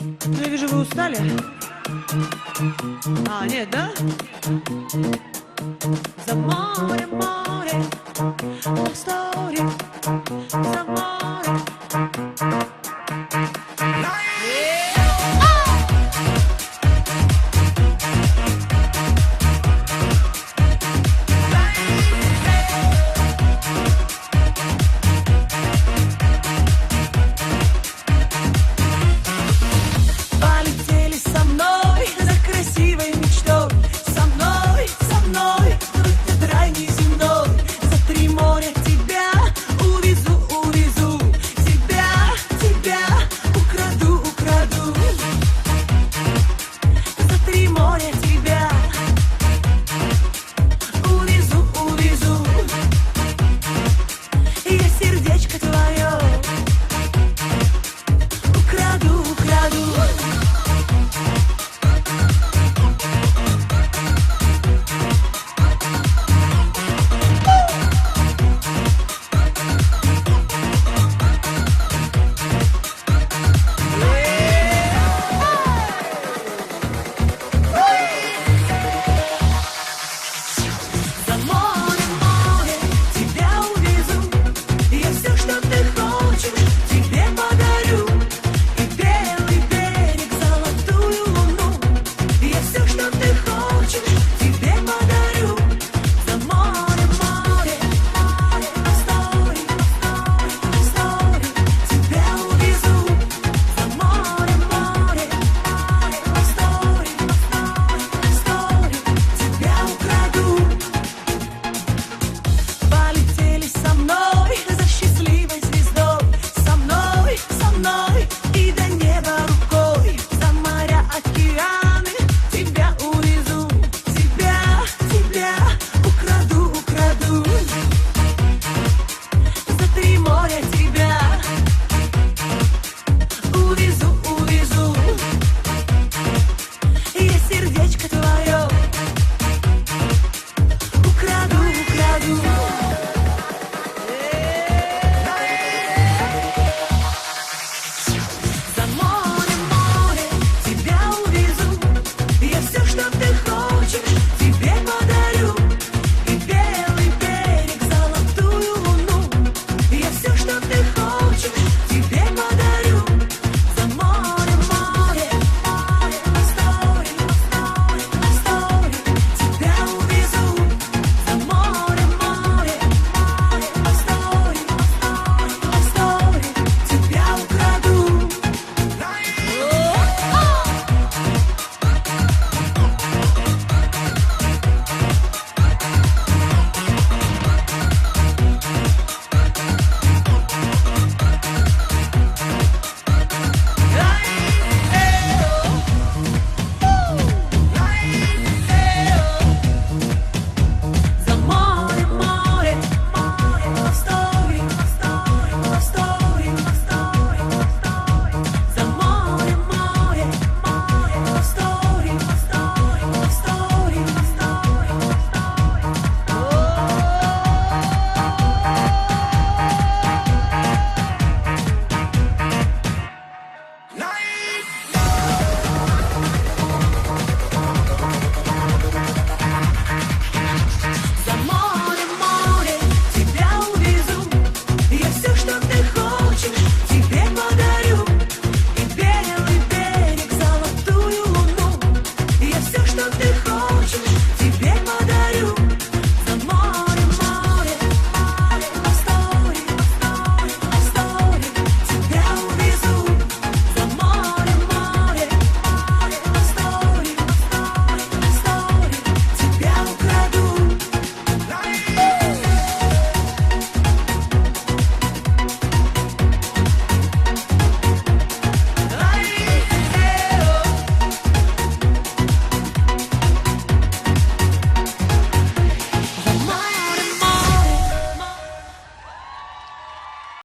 Ну, я вижу, вы устали. А, нет, да? За море, море, love story, за море. Полетели со мной за красивой мечтой, со мной, вдруг ты рай неземной. За 3 моря тебя увезу, увезу, тебя украду, украду. За 3 моря тебя увезу, увезу. Я сердечко твое украду, украду.